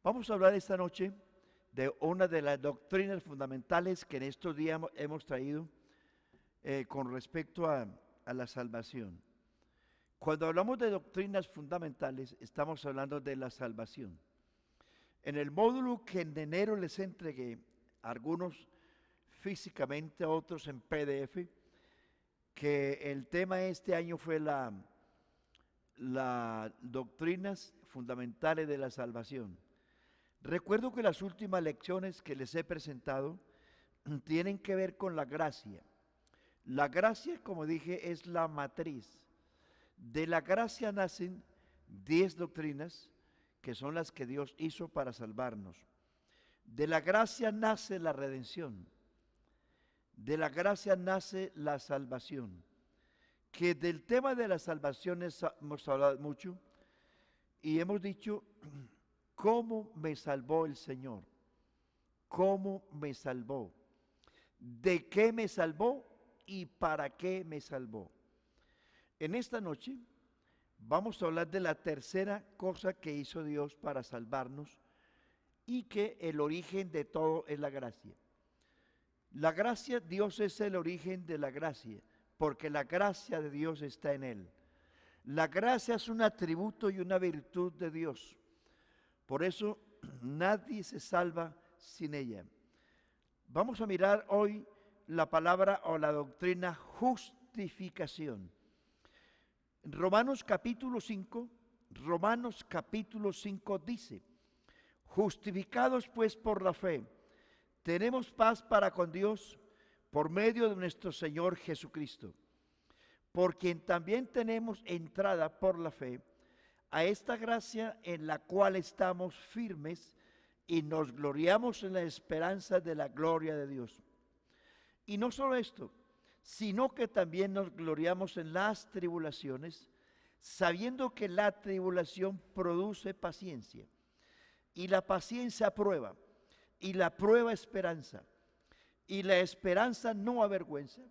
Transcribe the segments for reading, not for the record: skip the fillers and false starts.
Vamos a hablar esta noche de una de las doctrinas fundamentales que en estos días hemos traído con respecto a la salvación. Cuando hablamos de doctrinas fundamentales, estamos hablando de la salvación. En el módulo que en enero les entregué, algunos físicamente, otros en PDF, que el tema este año fue las doctrinas fundamentales de la salvación. Recuerdo que las últimas lecciones que les he presentado tienen que ver con la gracia. La gracia, como dije, es la matriz. De la gracia nacen 10 doctrinas que son las que Dios hizo para salvarnos. De la gracia nace la redención. De la gracia nace la salvación. Que del tema de la salvación hemos hablado mucho y hemos dicho cómo me salvó el Señor, cómo me salvó, de qué me salvó y para qué me salvó. En esta noche vamos a hablar de la tercera cosa que hizo Dios para salvarnos y que el origen de todo es la gracia. La gracia, Dios es el origen de la gracia, porque la gracia de Dios está en Él. La gracia es un atributo y una virtud de Dios. Por eso nadie se salva sin ella. Vamos a mirar hoy la palabra o la doctrina justificación. Romanos capítulo 5 dice: justificados pues por la fe, tenemos paz para con Dios por medio de nuestro Señor Jesucristo, por quien también tenemos entrada por la fe a esta gracia en la cual estamos firmes y nos gloriamos en la esperanza de la gloria de Dios. Y no solo esto, sino que también nos gloriamos en las tribulaciones, sabiendo que la tribulación produce paciencia, y la paciencia prueba, y la prueba esperanza, y la esperanza no avergüenza,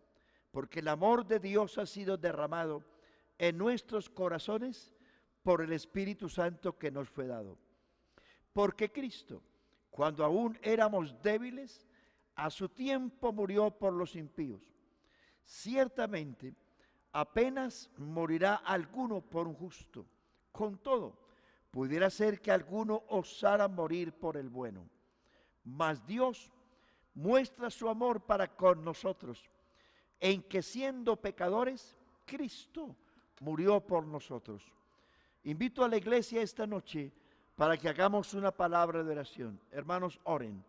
porque el amor de Dios ha sido derramado en nuestros corazones por el Espíritu Santo que nos fue dado. Porque Cristo, cuando aún éramos débiles, a su tiempo murió por los impíos. Ciertamente, apenas morirá alguno por un justo. Con todo, pudiera ser que alguno osara morir por el bueno. Mas Dios muestra su amor para con nosotros, en que siendo pecadores, Cristo murió por nosotros. Invito a la iglesia esta noche para que hagamos una palabra de oración. Hermanos, oren.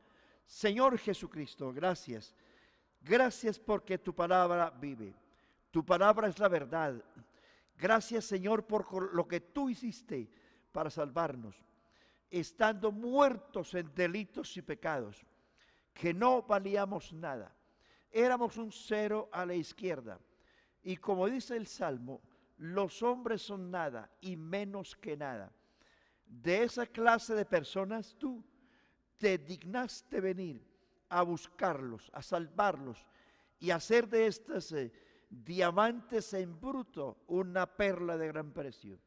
Señor Jesucristo, gracias. Gracias porque tu palabra vive. Tu palabra es la verdad. Gracias, Señor, por lo que tú hiciste para salvarnos, estando muertos en delitos y pecados, que no valíamos nada. Éramos un cero a la izquierda. Y como dice el Salmo, los hombres son nada y menos que nada. De esa clase de personas tú te dignaste venir a buscarlos, a salvarlos y hacer de estos diamantes en bruto una perla de gran precio.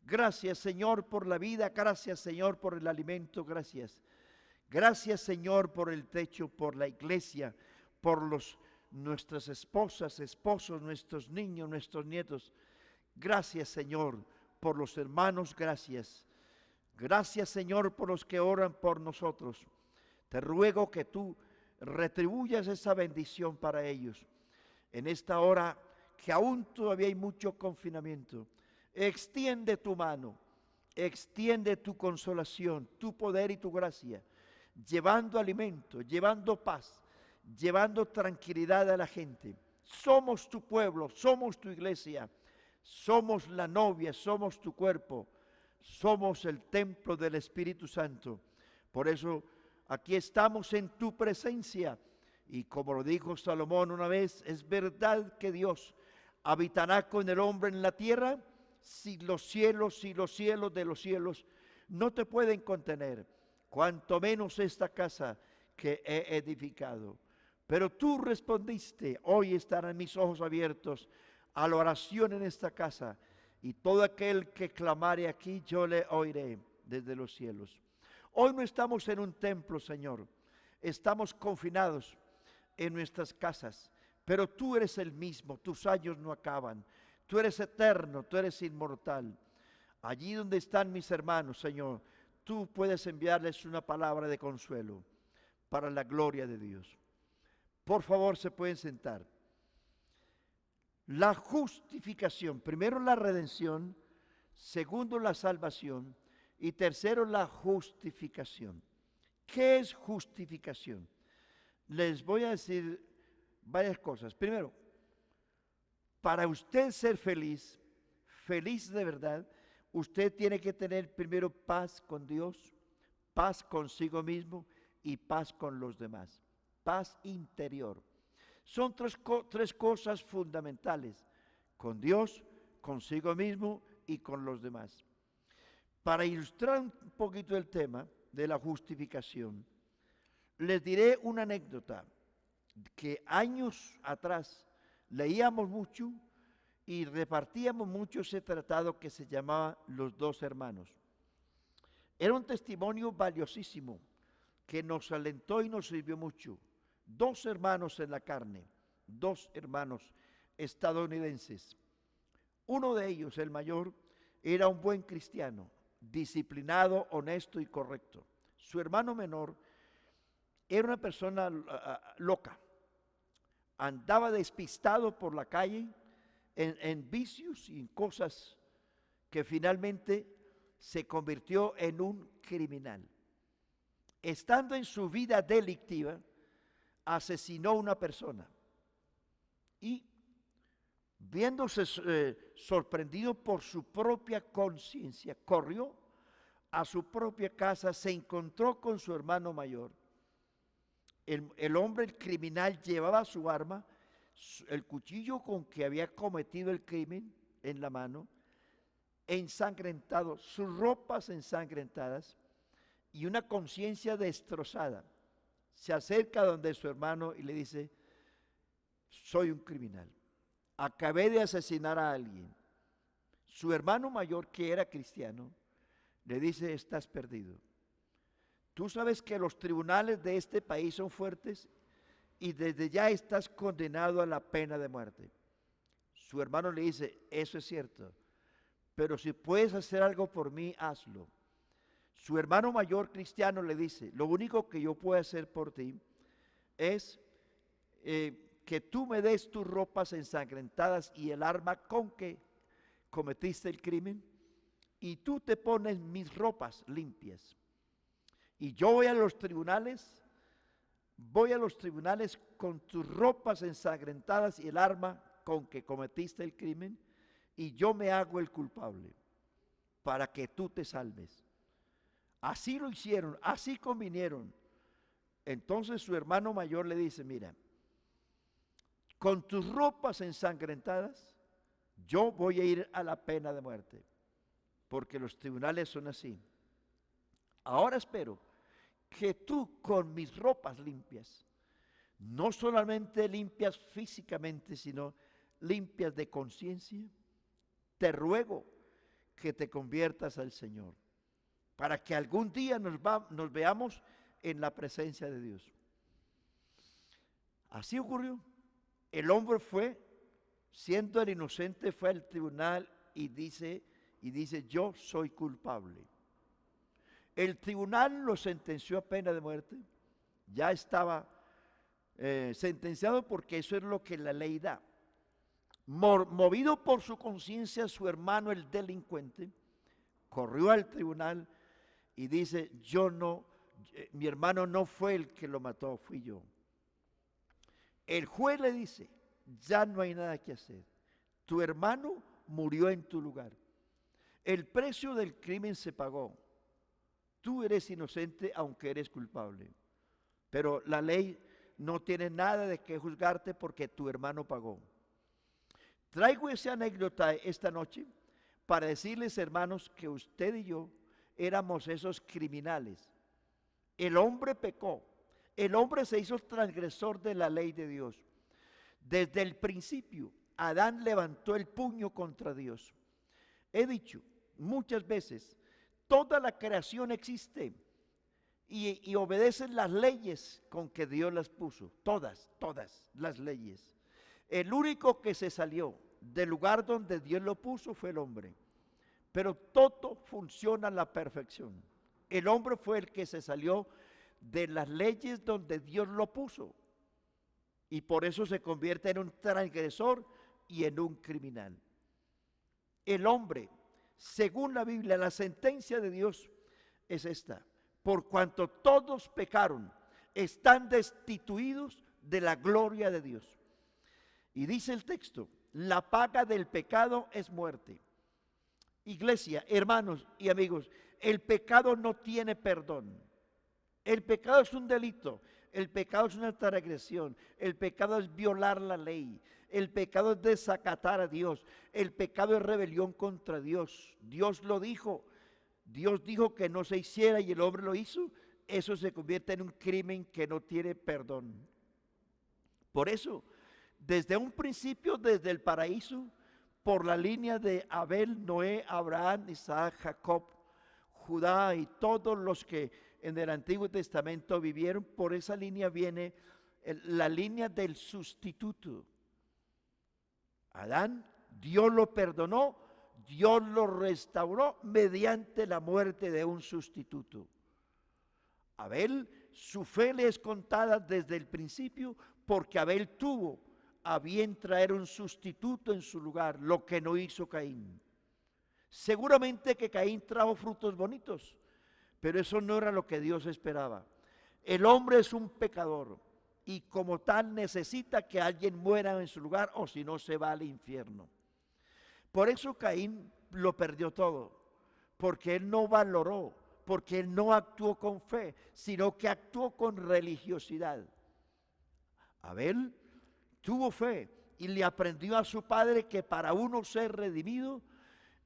Gracias, Señor, por la vida. Gracias, Señor, por el alimento. Gracias. Gracias, Señor, por el techo, por la iglesia, por nuestras esposas, esposos, nuestros niños, nuestros nietos. Gracias, Señor, por los hermanos. Gracias. Gracias, Señor, por los que oran por nosotros. Te ruego que tú retribuyas esa bendición para ellos. En esta hora que aún todavía hay mucho confinamiento, extiende tu mano, extiende tu consolación, tu poder y tu gracia, llevando alimento, llevando paz, llevando tranquilidad a la gente. Somos tu pueblo, somos tu iglesia, somos la novia, somos tu cuerpo, somos el templo del Espíritu Santo. Por eso aquí estamos en tu presencia. Y como lo dijo Salomón una vez, es verdad que Dios habitará con el hombre en la tierra si los cielos de los cielos no te pueden contener, cuanto menos esta casa que he edificado. Pero tú respondiste: hoy estarán mis ojos abiertos a la oración en esta casa, y todo aquel que clamare aquí yo le oiré desde los cielos. Hoy no estamos en un templo, Señor. Estamos confinados en nuestras casas, pero tú eres el mismo, tus años no acaban. Tú eres eterno, tú eres inmortal. Allí donde están mis hermanos, Señor, tú puedes enviarles una palabra de consuelo para la gloria de Dios. Por favor, se pueden sentar. La justificación, primero la redención, segundo la salvación y tercero la justificación. ¿Qué es justificación? Les voy a decir varias cosas. Primero, para usted ser feliz, feliz de verdad, usted tiene que tener primero paz con Dios, paz consigo mismo y paz con los demás. Paz interior. Son tres cosas fundamentales: con Dios, consigo mismo y con los demás. Para ilustrar un poquito el tema de la justificación, les diré una anécdota que años atrás leíamos mucho y repartíamos mucho ese tratado que se llamaba Los Dos Hermanos. Era un testimonio valiosísimo que nos alentó y nos sirvió mucho. Dos hermanos en la carne, dos hermanos estadounidenses. Uno de ellos, el mayor, era un buen cristiano, disciplinado, honesto y correcto. Su hermano menor era una persona loca. Andaba despistado por la calle en vicios y en cosas que finalmente se convirtió en un criminal. Estando en su vida delictiva, asesinó a una persona y, viéndose sorprendido por su propia conciencia, corrió a su propia casa, se encontró con su hermano mayor. El hombre, el criminal, llevaba su arma, el cuchillo con que había cometido el crimen en la mano, ensangrentado, sus ropas ensangrentadas y una conciencia destrozada. Se acerca donde su hermano y le dice: soy un criminal, acabé de asesinar a alguien. Su hermano mayor, que era cristiano, le dice: estás perdido. Tú sabes que los tribunales de este país son fuertes y desde ya estás condenado a la pena de muerte. Su hermano le dice: eso es cierto, pero si puedes hacer algo por mí, hazlo. Su hermano mayor cristiano le dice: lo único que yo puedo hacer por ti es que tú me des tus ropas ensangrentadas y el arma con que cometiste el crimen, y tú te pones mis ropas limpias. Y yo voy a los tribunales con tus ropas ensangrentadas y el arma con que cometiste el crimen, y yo me hago el culpable para que tú te salves. Así lo hicieron, así convinieron. Entonces su hermano mayor le dice: mira, con tus ropas ensangrentadas, yo voy a ir a la pena de muerte, porque los tribunales son así. Ahora espero que tú, con mis ropas limpias, no solamente limpias físicamente, sino limpias de conciencia, te ruego que te conviertas al Señor, para que algún día nos veamos en la presencia de Dios. Así ocurrió. El hombre fue, siendo el inocente, fue al tribunal y dice: yo soy culpable. El tribunal lo sentenció a pena de muerte. Ya estaba sentenciado, porque eso es lo que la ley da. Movido por su conciencia, su hermano, el delincuente, corrió al tribunal y dice: mi hermano no fue el que lo mató, fui yo. El juez le dice: ya no hay nada que hacer. Tu hermano murió en tu lugar. El precio del crimen se pagó. Tú eres inocente aunque eres culpable. Pero la ley no tiene nada de qué juzgarte porque tu hermano pagó. Traigo esa anécdota esta noche para decirles, hermanos, que usted y yo éramos esos criminales. El hombre pecó. El hombre se hizo transgresor de la ley de Dios. Desde el principio, Adán levantó el puño contra Dios. He dicho muchas veces, toda la creación existe y obedecen las leyes con que Dios las puso, todas las leyes. El único que se salió del lugar donde Dios lo puso fue el hombre, pero todo funciona a la perfección. El hombre fue el que se salió de las leyes donde Dios lo puso, y por eso se convierte en un transgresor y en un criminal. El hombre, según la Biblia, la sentencia de Dios es esta: por cuanto todos pecaron, están destituidos de la gloria de Dios. Y dice el texto, la paga del pecado es muerte. Iglesia, hermanos y amigos, el pecado no tiene perdón. El pecado es un delito, el pecado es una transgresión, el pecado es violar la ley, el pecado es desacatar a Dios, el pecado es rebelión contra Dios. Dios lo dijo, Dios dijo que no se hiciera y el hombre lo hizo. Eso se convierte en un crimen que no tiene perdón. Por eso, desde un principio, desde el paraíso, por la línea de Abel, Noé, Abraham, Isaac, Jacob, Judá y todos los que en el Antiguo Testamento vivieron, por esa línea viene la línea del sustituto. Adán, Dios lo perdonó, Dios lo restauró mediante la muerte de un sustituto. Abel, su fe le es contada desde el principio porque Abel tuvo a bien traer un sustituto en su lugar, lo que no hizo Caín. Seguramente que Caín trajo frutos bonitos, pero eso no era lo que Dios esperaba. El hombre es un pecador y como tal necesita que alguien muera en su lugar, o si no se va al infierno. Por eso Caín lo perdió todo, porque él no valoró, porque él no actuó con fe, sino que actuó con religiosidad. Abel tuvo fe y le aprendió a su padre que para uno ser redimido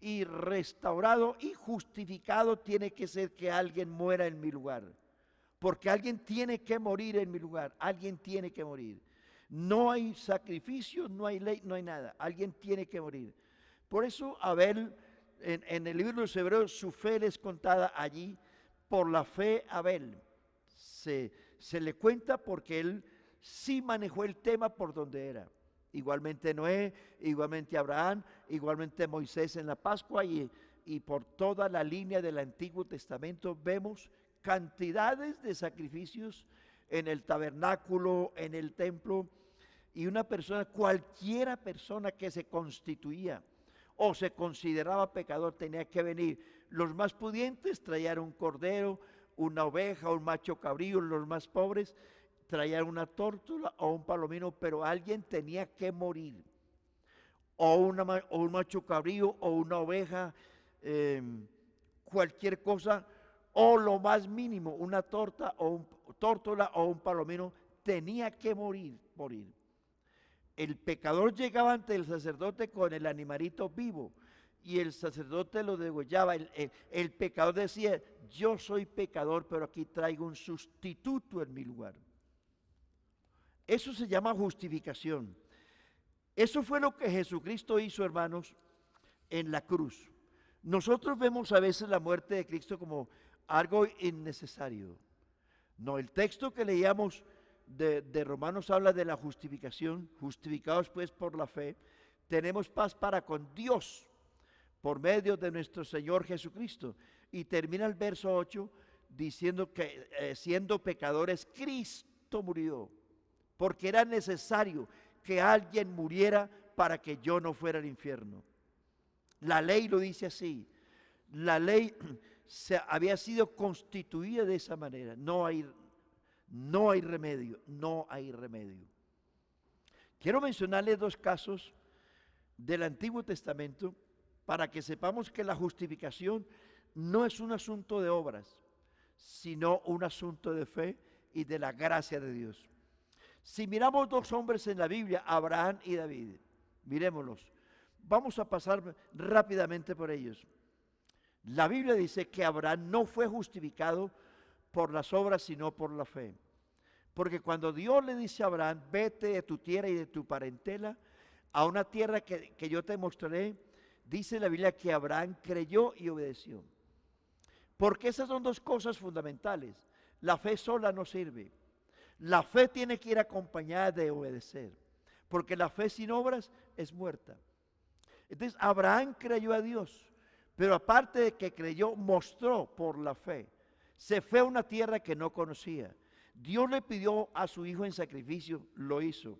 y restaurado y justificado tiene que ser que alguien muera en mi lugar, porque alguien tiene que morir en mi lugar, alguien tiene que morir. No hay sacrificio, no hay ley, no hay nada, alguien tiene que morir. Por eso Abel, en el libro de los Hebreos, su fe le es contada allí. Por la fe Abel se le cuenta porque él sí manejó el tema por donde era. Igualmente Noé, igualmente Abraham, igualmente Moisés en la Pascua y por toda la línea del Antiguo Testamento vemos cantidades de sacrificios en el tabernáculo, en el templo, y una persona, cualquiera persona que se constituía o se consideraba pecador tenía que venir. Los más pudientes traían un cordero, una oveja, un macho cabrío. Los más pobres traían una tórtola o un palomino, pero alguien tenía que morir. O un macho cabrío o una oveja, cualquier cosa, o lo más mínimo, una tórtola o un palomino, tenía que morir. El pecador llegaba ante el sacerdote con el animalito vivo y el sacerdote lo degollaba. El pecador decía, yo soy pecador, pero aquí traigo un sustituto en mi lugar. Eso se llama justificación. Eso fue lo que Jesucristo hizo, hermanos, en la cruz. Nosotros vemos a veces la muerte de Cristo como algo innecesario. No, el texto que leíamos de Romanos habla de la justificación. Justificados pues por la fe, tenemos paz para con Dios por medio de nuestro Señor Jesucristo. Y termina el verso 8 diciendo que siendo pecadores, Cristo murió, porque era necesario que alguien muriera para que yo no fuera al infierno. La ley lo dice así. La ley había sido constituida de esa manera. No hay remedio. Quiero mencionarles dos casos del Antiguo Testamento para que sepamos que la justificación no es un asunto de obras, sino un asunto de fe y de la gracia de Dios. Si miramos dos hombres en la Biblia, Abraham y David, miremoslos. Vamos a pasar rápidamente por ellos. La Biblia dice que Abraham no fue justificado por las obras, sino por la fe. Porque cuando Dios le dice a Abraham, vete de tu tierra y de tu parentela a una tierra que yo te mostraré, dice la Biblia que Abraham creyó y obedeció. Porque esas son dos cosas fundamentales. la fe sola no sirve. La fe tiene que ir acompañada de obedecer, porque la fe sin obras es muerta. Entonces Abraham creyó a Dios, pero aparte de que creyó, mostró por la fe. Se fue a una tierra que no conocía. Dios le pidió a su hijo en sacrificio, lo hizo.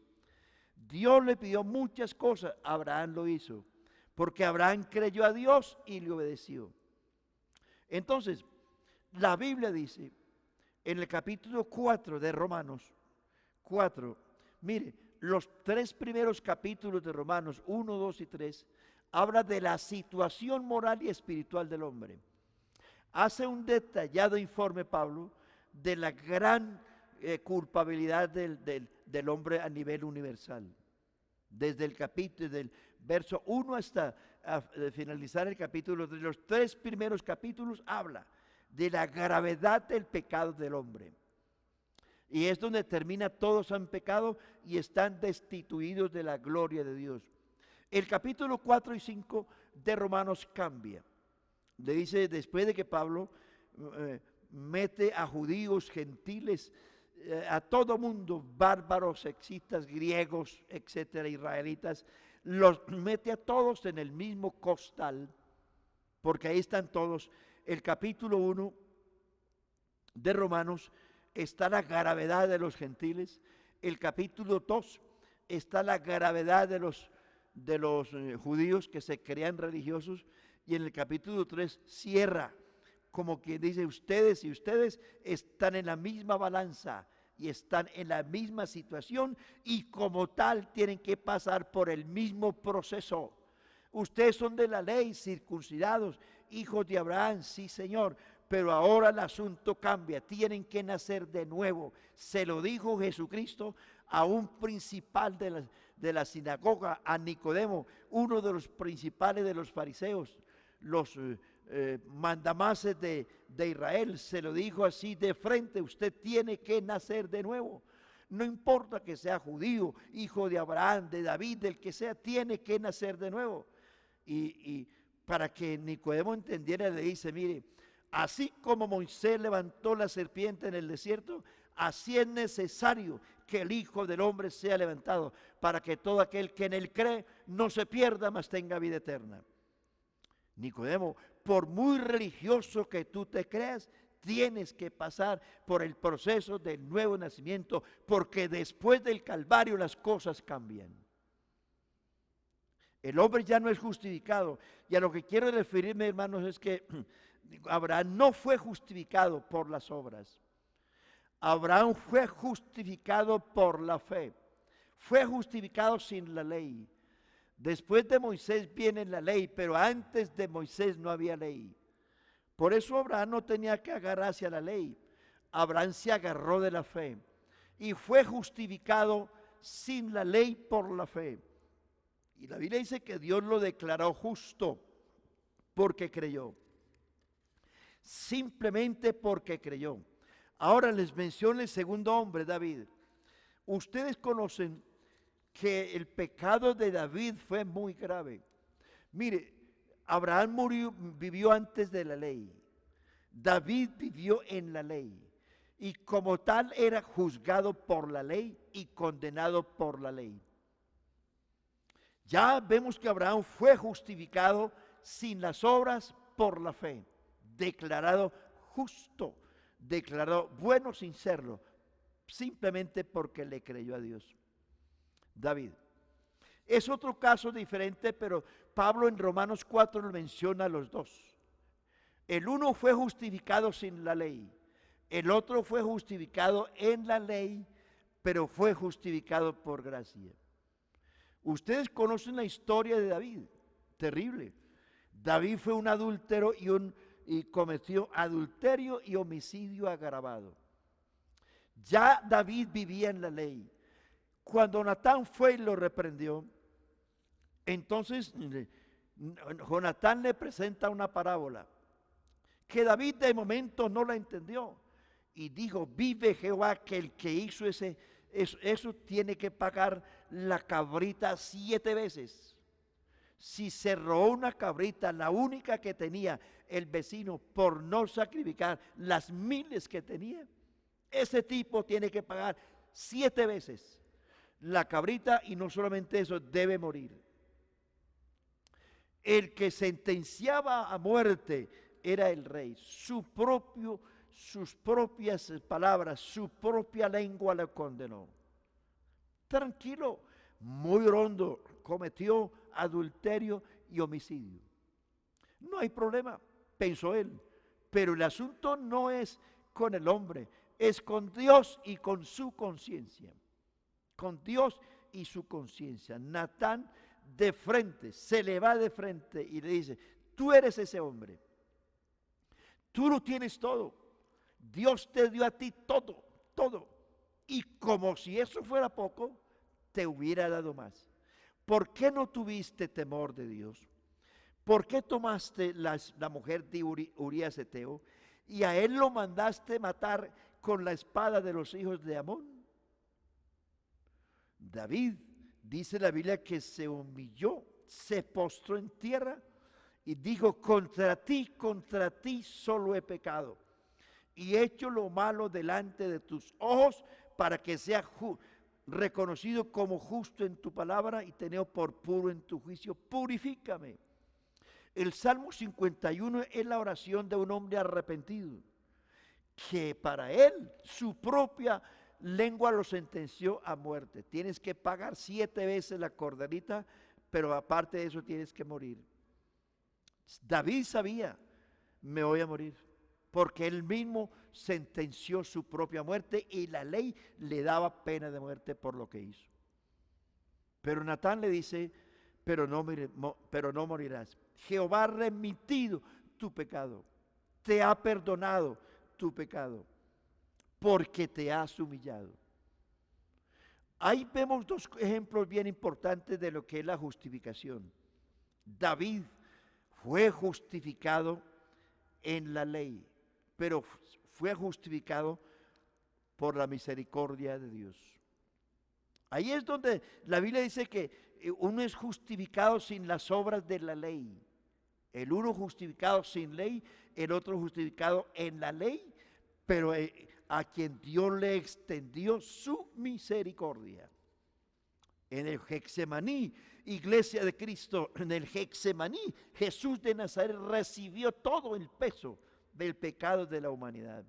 Dios le pidió muchas cosas, Abraham lo hizo, porque Abraham creyó a Dios y le obedeció. Entonces, la Biblia dice, en el capítulo 4 de Romanos 4, mire, los 3 primeros capítulos de Romanos 1, 2 y 3, habla de la situación moral y espiritual del hombre. Hace un detallado informe Pablo de la gran culpabilidad del hombre a nivel universal. Desde el capítulo, del verso 1 hasta finalizar el capítulo 3, los 3 primeros capítulos habla de la gravedad del pecado del hombre. Y es donde termina: todos han pecado y están destituidos de la gloria de Dios. El capítulo 4 y 5 de Romanos cambia. Le dice, después de que Pablo mete a judíos, gentiles, a todo mundo, bárbaros, sexistas, griegos, etcétera, israelitas, los mete a todos en el mismo costal, porque ahí están todos. El capítulo 1 de Romanos está la gravedad de los gentiles. El capítulo 2 está la gravedad de los judíos que se creían religiosos. Y en el capítulo 3 cierra como quien dice: ustedes y ustedes están en la misma balanza y están en la misma situación, y como tal tienen que pasar por el mismo proceso. Ustedes son de la ley, circuncidados, hijos de Abraham, sí Señor, pero ahora el asunto cambia, tienen que nacer de nuevo. Se lo dijo Jesucristo a un principal de la sinagoga, a Nicodemo, uno de los principales de los fariseos, los mandamases de Israel. Se lo dijo así de frente: usted tiene que nacer de nuevo. No importa que sea judío, hijo de Abraham, de David, del que sea, tiene que nacer de nuevo. Y para que Nicodemo entendiera, le dice: mire, así como Moisés levantó la serpiente en el desierto, así es necesario que el Hijo del Hombre sea levantado, para que todo aquel que en él cree no se pierda, mas tenga vida eterna. Nicodemo, por muy religioso que tú te creas, tienes que pasar por el proceso del nuevo nacimiento, porque después del Calvario las cosas cambian. El hombre ya no es justificado. Y a lo que quiero referirme, hermanos, es que Abraham no fue justificado por las obras. Abraham fue justificado por la fe. Fue justificado sin la ley. Después de Moisés viene la ley, pero antes de Moisés no había ley. Por eso Abraham no tenía que agarrarse a la ley. Abraham se agarró de la fe y fue justificado sin la ley por la fe. Y la Biblia dice que Dios lo declaró justo porque creyó. Simplemente porque creyó. Ahora les menciono el segundo hombre, David. Ustedes conocen que el pecado de David fue muy grave. Mire, Abraham vivió antes de la ley. David vivió en la ley. Y como tal era juzgado por la ley y condenado por la ley. Ya vemos que Abraham fue justificado sin las obras por la fe. Declarado justo, declarado bueno sin serlo, simplemente porque le creyó a Dios. David es otro caso diferente, pero Pablo en Romanos 4 lo menciona a los dos. El uno fue justificado sin la ley, el otro fue justificado en la ley, pero fue justificado por gracia. Ustedes conocen la historia de David, terrible. David fue un adúltero y cometió adulterio y homicidio agravado. Ya David vivía en la ley. Cuando Natán fue y lo reprendió, entonces Jonatán le presenta una parábola que David de momento no la entendió y dijo: vive Jehová que el que hizo eso tiene que pagar la cabrita 7 veces. Si se robó una cabrita, la única que tenía el vecino, por no sacrificar las miles que tenía, ese tipo tiene que pagar 7 veces la cabrita, y no solamente eso, debe morir. El que sentenciaba a muerte era el rey. Sus propias palabras, su propia lengua le condenó. Tranquilo, muy hondo, cometió adulterio y homicidio. No hay problema, pensó él. Pero el asunto no es con el hombre, es con Dios y con su conciencia. Con Dios y su conciencia. Natán de frente, se le va de frente y le dice: tú eres ese hombre. Tú lo tienes todo. Dios te dio a ti todo, todo. Y como si eso fuera poco, te hubiera dado más. ¿Por qué no tuviste temor de Dios? ¿Por qué tomaste la mujer de Urías Eteo y a él lo mandaste matar con la espada de los hijos de Amón? David, dice la Biblia, que se humilló, se postró en tierra y dijo: contra ti solo he pecado y he hecho lo malo delante de tus ojos, para que sea reconocido como justo en tu palabra y tenido por puro en tu juicio. Purifícame. El Salmo 51 es la oración de un hombre arrepentido, que para él su propia lengua lo sentenció a muerte. Tienes que pagar 7 veces la corderita, pero aparte de eso tienes que morir. David sabía: me voy a morir, porque él mismo sentenció su propia muerte y la ley le daba pena de muerte por lo que hizo. Pero Natán le dice: pero no morirás. Jehová ha remitido tu pecado, te ha perdonado tu pecado, porque te has humillado. Ahí vemos 2 ejemplos bien importantes de lo que es la justificación. David fue justificado en la ley, pero fue justificado por la misericordia de Dios. Ahí es donde la Biblia dice que uno es justificado sin las obras de la ley. El uno justificado sin ley, el otro justificado en la ley, pero a quien Dios le extendió su misericordia. En el Getsemaní, iglesia de Cristo, en el Getsemaní, Jesús de Nazaret recibió todo el peso del pecado de la humanidad.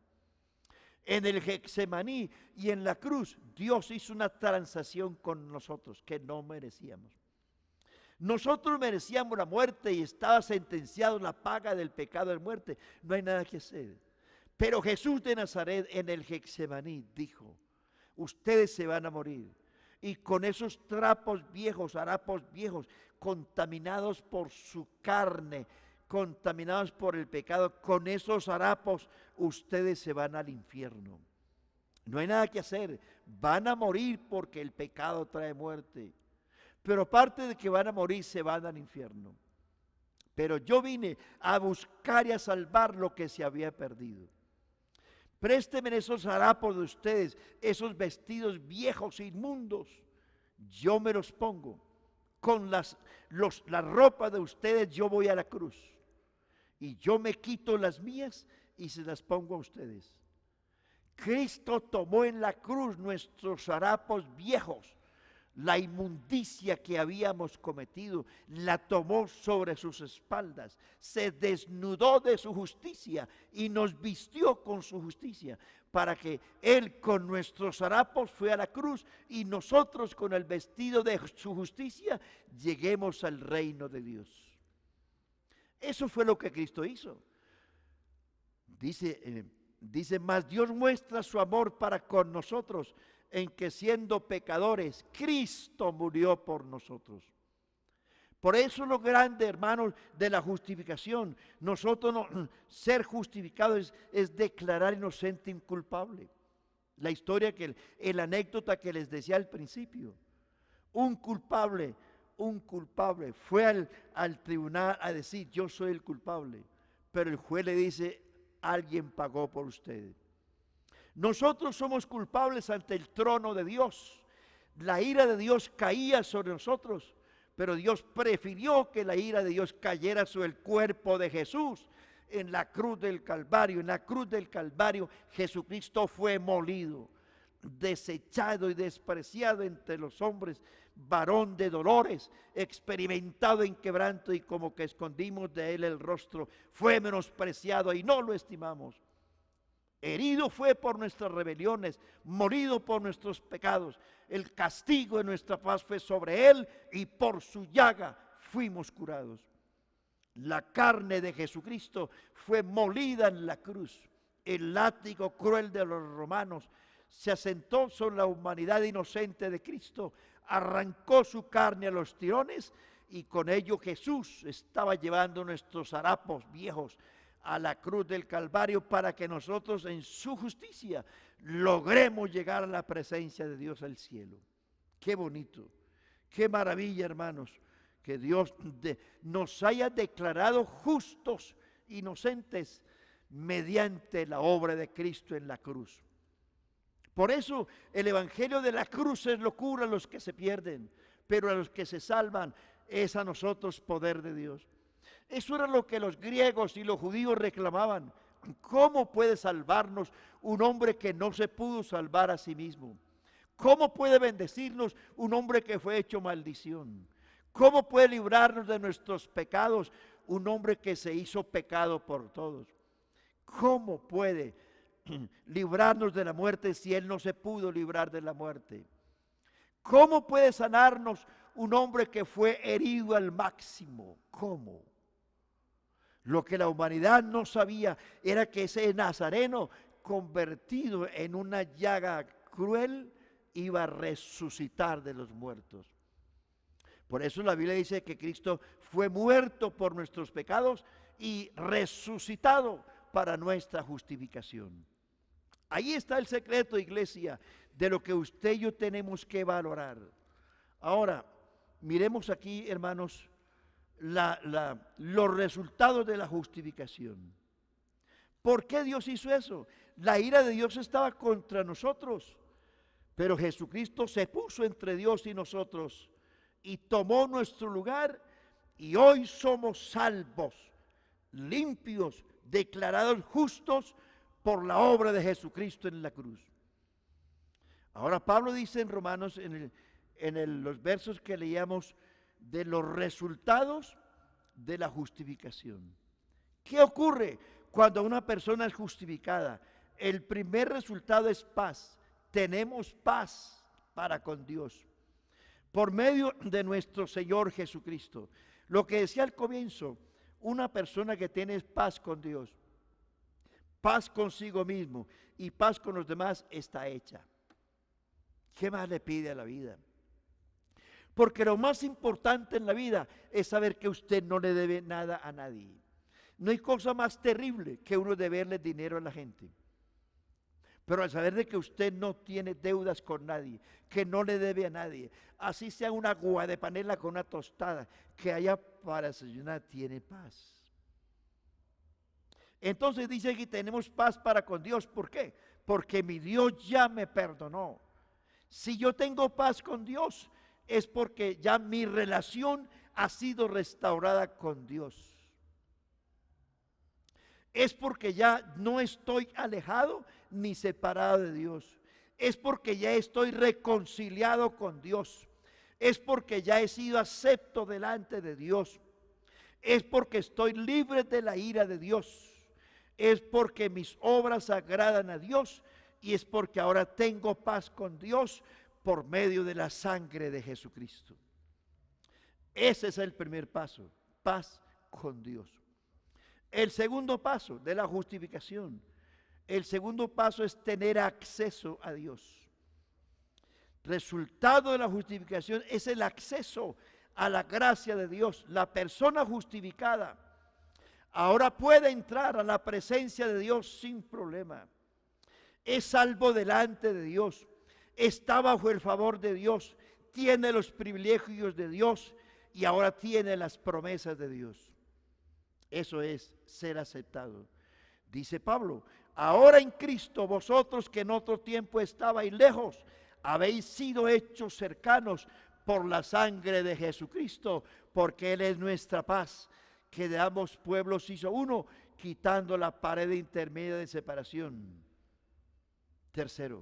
En el Getsemaní y en la cruz, Dios hizo una transacción con nosotros que no merecíamos. Nosotros merecíamos la muerte y estaba sentenciado la paga del pecado de muerte. No hay nada que hacer. Pero Jesús de Nazaret en el Getsemaní dijo: ustedes se van a morir. Y con esos trapos viejos, harapos viejos, contaminados por su carne, contaminados por el pecado, con esos harapos ustedes se van al infierno. No hay nada que hacer. Van a morir porque el pecado trae muerte. Pero aparte de que van a morir, se van al infierno. Pero yo vine a buscar y a salvar lo que se había perdido. Préstenme esos harapos de ustedes, esos vestidos viejos e inmundos. Yo me los pongo. Con la ropa de ustedes yo voy a la cruz. Y yo me quito las mías y se las pongo a ustedes. Cristo tomó en la cruz nuestros harapos viejos. La inmundicia que habíamos cometido la tomó sobre sus espaldas, se desnudó de su justicia y nos vistió con su justicia, para que Él con nuestros harapos fue a la cruz y nosotros con el vestido de su justicia lleguemos al reino de Dios. Eso fue lo que Cristo hizo. Dice, mas Dios muestra su amor para con nosotros, en que siendo pecadores, Cristo murió por nosotros. Por eso lo grande, hermanos, de la justificación. Nosotros ser justificados es declarar inocente inculpable. La historia, el anécdota que les decía al principio. Un culpable fue al tribunal a decir: yo soy el culpable. Pero el juez le dice: alguien pagó por ustedes. Nosotros somos culpables ante el trono de Dios. La ira de Dios caía sobre nosotros, pero Dios prefirió que la ira de Dios cayera sobre el cuerpo de Jesús en la cruz del Calvario. En la cruz del Calvario Jesucristo fue molido, desechado y despreciado entre los hombres, varón de dolores, experimentado en quebranto, y como que escondimos de él el rostro, fue menospreciado y no lo estimamos. Herido fue por nuestras rebeliones, morido por nuestros pecados. El castigo de nuestra paz fue sobre él, y por su llaga fuimos curados. La carne de Jesucristo fue molida en la cruz. El látigo cruel de los romanos se asentó sobre la humanidad inocente de Cristo, arrancó su carne a los tirones, y con ello Jesús estaba llevando nuestros harapos viejos a la cruz del Calvario, para que nosotros en su justicia logremos llegar a la presencia de Dios al cielo. Qué bonito, qué maravilla, hermanos, que Dios nos haya declarado justos, inocentes, mediante la obra de Cristo en la cruz. Por eso el evangelio de la cruz es locura a los que se pierden, pero a los que se salvan es a nosotros poder de Dios. Eso era lo que los griegos y los judíos reclamaban. ¿Cómo puede salvarnos un hombre que no se pudo salvar a sí mismo? ¿Cómo puede bendecirnos un hombre que fue hecho maldición? ¿Cómo puede librarnos de nuestros pecados un hombre que se hizo pecado por todos? ¿Cómo puede librarnos de la muerte si él no se pudo librar de la muerte? ¿Cómo puede sanarnos un hombre que fue herido al máximo? ¿Cómo? Lo que la humanidad no sabía era que ese nazareno, convertido en una llaga cruel, iba a resucitar de los muertos. Por eso la Biblia dice que Cristo fue muerto por nuestros pecados y resucitado para nuestra justificación. Ahí está el secreto, iglesia, de lo que usted y yo tenemos que valorar. Ahora, miremos aquí, hermanos, los resultados de la justificación. ¿Por qué Dios hizo eso? La ira de Dios estaba contra nosotros, pero Jesucristo se puso entre Dios y nosotros y tomó nuestro lugar, y hoy somos salvos, limpios, declarados justos por la obra de Jesucristo en la cruz. Ahora Pablo dice en Romanos, en los versos que leíamos, de los resultados de la justificación. ¿Qué ocurre cuando una persona es justificada? El primer resultado es paz. Tenemos paz para con Dios por medio de nuestro Señor Jesucristo. Lo que decía al comienzo, una persona que tiene paz con Dios, paz consigo mismo y paz con los demás, está hecha. ¿Qué más le pide a la vida? Porque lo más importante en la vida es saber que usted no le debe nada a nadie. No hay cosa más terrible que uno deberle dinero a la gente. Pero al saber de que usted no tiene deudas con nadie, que no le debe a nadie, así sea una agua de panela con una tostada, que haya para desayunar, tiene paz. Entonces dice que tenemos paz para con Dios. ¿Por qué? Porque mi Dios ya me perdonó. Si yo tengo paz con Dios, es porque ya mi relación ha sido restaurada con Dios. Es porque ya no estoy alejado ni separado de Dios. Es porque ya estoy reconciliado con Dios. Es porque ya he sido acepto delante de Dios. Es porque estoy libre de la ira de Dios. Es porque mis obras agradan a Dios. Y es porque ahora tengo paz con Dios por medio de la sangre de Jesucristo. Ese es el primer paso, paz con Dios. El segundo paso de la justificación, el segundo paso es tener acceso a Dios. Resultado de la justificación es el acceso a la gracia de Dios. La persona justificada ahora puede entrar a la presencia de Dios sin problema. Es salvo delante de Dios. Está bajo el favor de Dios, tiene los privilegios de Dios y ahora tiene las promesas de Dios. Eso es ser aceptado. Dice Pablo, ahora en Cristo vosotros que en otro tiempo estabais lejos, habéis sido hechos cercanos por la sangre de Jesucristo, porque Él es nuestra paz, que de ambos pueblos hizo uno, quitando la pared intermedia de separación. Tercer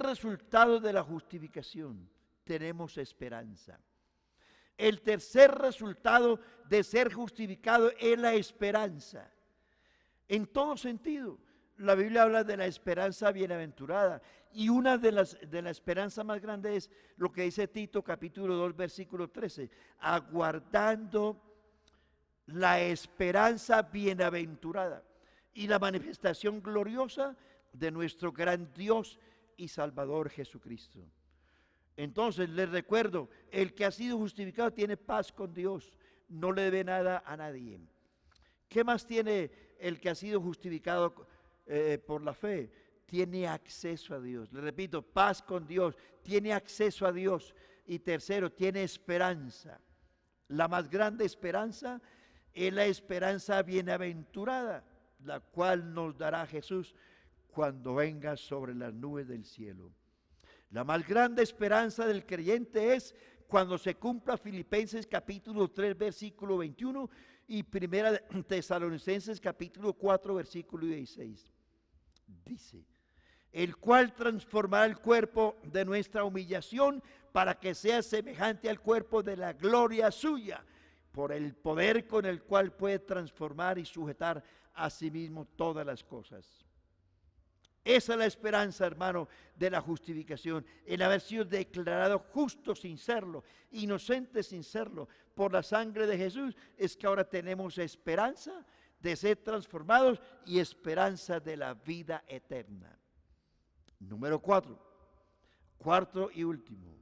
resultado de la justificación, tenemos esperanza. El tercer resultado de ser justificado es la esperanza. En todo sentido, la Biblia habla de la esperanza bienaventurada. Y una de la esperanza más grande es lo que dice Tito capítulo 2 versículo 13. Aguardando la esperanza bienaventurada y la manifestación gloriosa de nuestro gran Dios y Salvador Jesucristo. Entonces les recuerdo, el que ha sido justificado tiene paz con Dios, no le debe nada a nadie. ¿Qué más tiene el que ha sido justificado por la fe? Tiene acceso a Dios. Le repito, paz con Dios, tiene acceso a Dios. Y tercero, tiene esperanza. La más grande esperanza es la esperanza bienaventurada, la cual nos dará Jesús cuando venga sobre las nubes del cielo. La más grande esperanza del creyente es cuando se cumpla Filipenses capítulo 3 versículo 21 y Primera Tesalonicenses capítulo 4 versículo 16. Dice, el cual transformará el cuerpo de nuestra humillación para que sea semejante al cuerpo de la gloria suya, por el poder con el cual puede transformar y sujetar a sí mismo todas las cosas. Esa es la esperanza, hermano, de la justificación, el haber sido declarado justo sin serlo, inocente sin serlo, por la sangre de Jesús, es que ahora tenemos esperanza de ser transformados y esperanza de la vida eterna. Número 4, cuarto y último.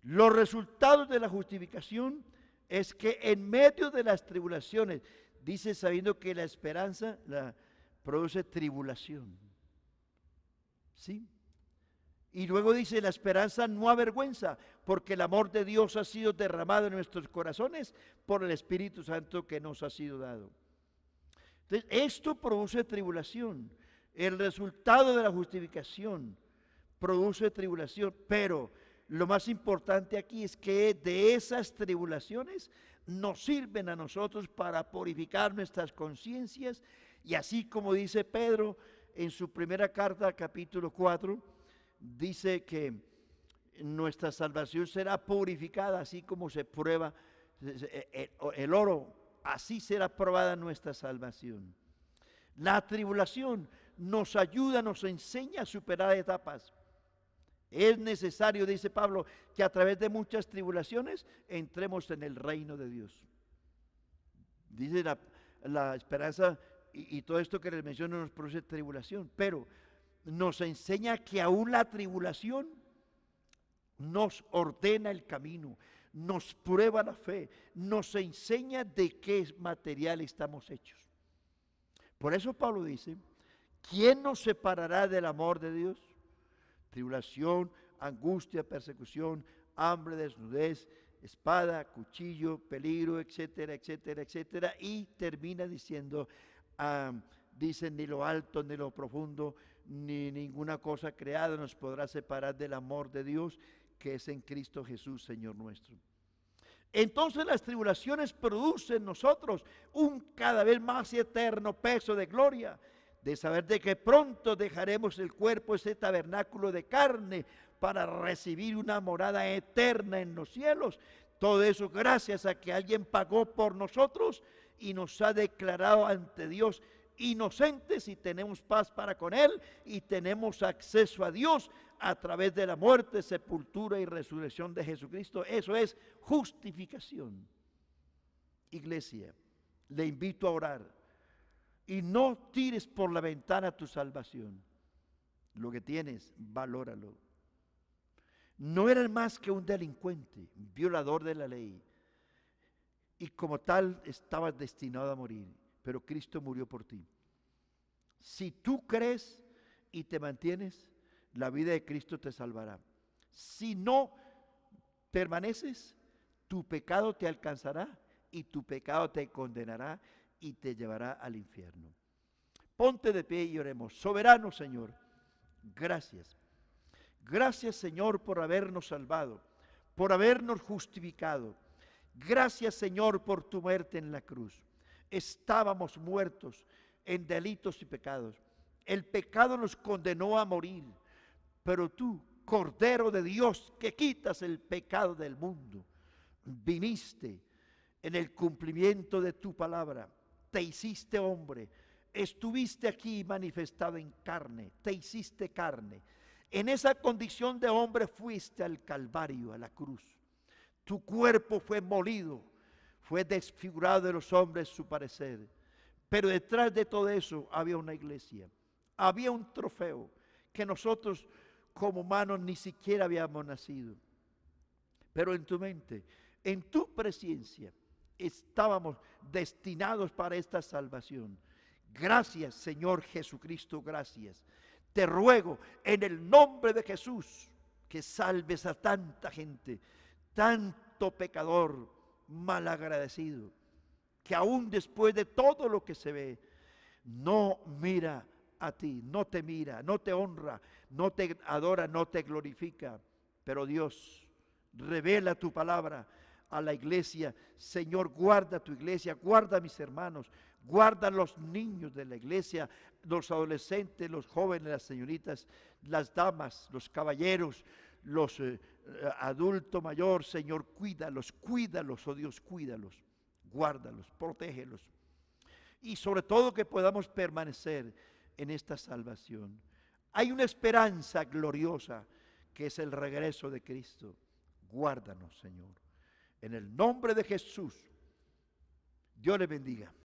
Los resultados de la justificación es que en medio de las tribulaciones, dice sabiendo que la esperanza produce tribulación. ¿Sí? Y luego dice, la esperanza no avergüenza, porque el amor de Dios ha sido derramado en nuestros corazones por el Espíritu Santo que nos ha sido dado. Entonces, esto produce tribulación. El resultado de la justificación produce tribulación, pero lo más importante aquí es que de esas tribulaciones nos sirven a nosotros para purificar nuestras conciencias, y así como dice Pedro en su primera carta, capítulo 4, dice que nuestra salvación será purificada, así como se prueba el oro, así será probada nuestra salvación. La tribulación nos ayuda, nos enseña a superar etapas. Es necesario, dice Pablo, que a través de muchas tribulaciones entremos en el reino de Dios. Dice la esperanza y todo esto que les menciono nos produce tribulación, pero nos enseña que aún la tribulación nos ordena el camino, nos prueba la fe, nos enseña de qué material estamos hechos. Por eso Pablo dice, ¿quién nos separará del amor de Dios? Tribulación, angustia, persecución, hambre, desnudez, espada, cuchillo, peligro, etcétera, etcétera, etcétera. Y termina diciendo, dice, ni lo alto, ni lo profundo, ni ninguna cosa creada nos podrá separar del amor de Dios que es en Cristo Jesús, Señor nuestro. Entonces las tribulaciones producen en nosotros un cada vez más eterno peso de gloria, de saber de que pronto dejaremos el cuerpo, ese tabernáculo de carne, para recibir una morada eterna en los cielos. Todo eso gracias a que alguien pagó por nosotros y nos ha declarado ante Dios inocentes, y tenemos paz para con Él y tenemos acceso a Dios a través de la muerte, sepultura y resurrección de Jesucristo. Eso es justificación. Iglesia, le invito a orar. Y no tires por la ventana tu salvación. Lo que tienes, valóralo. No eres más que un delincuente, un violador de la ley. Y como tal estabas destinado a morir, pero Cristo murió por ti. Si tú crees y te mantienes, la vida de Cristo te salvará. Si no permaneces, tu pecado te alcanzará y tu pecado te condenará y te llevará al infierno. Ponte de pie y oremos. Soberano Señor, gracias. Gracias, Señor, por habernos salvado, por habernos justificado. Gracias, Señor, por tu muerte en la cruz. Estábamos muertos en delitos y pecados. El pecado nos condenó a morir, pero tú, Cordero de Dios, que quitas el pecado del mundo, viniste en el cumplimiento de tu palabra, te hiciste hombre, estuviste aquí manifestado en carne, te hiciste carne. En esa condición de hombre fuiste al Calvario, a la cruz. Tu cuerpo fue molido, fue desfigurado de los hombres su parecer. Pero detrás de todo eso había una iglesia, había un trofeo que nosotros como humanos ni siquiera habíamos nacido. Pero en tu mente, en tu presencia, estábamos destinados para esta salvación. Gracias, Señor Jesucristo, gracias. Te ruego en el nombre de Jesús que salves a tanta gente, tanto pecador malagradecido, que aún después de todo lo que se ve, no mira a ti, no te mira, no te honra, no te adora, no te glorifica. Pero Dios, revela tu palabra a la iglesia. Señor, guarda tu iglesia, guarda a mis hermanos, guarda a los niños de la iglesia, los adolescentes, los jóvenes, las señoritas, las damas, los caballeros, los adultos mayores. Señor, cuídalos, cuídalos, oh Dios, cuídalos, guárdalos, protégelos. Y sobre todo que podamos permanecer en esta salvación. Hay una esperanza gloriosa que es el regreso de Cristo. Guárdanos, Señor. En el nombre de Jesús, Dios le bendiga.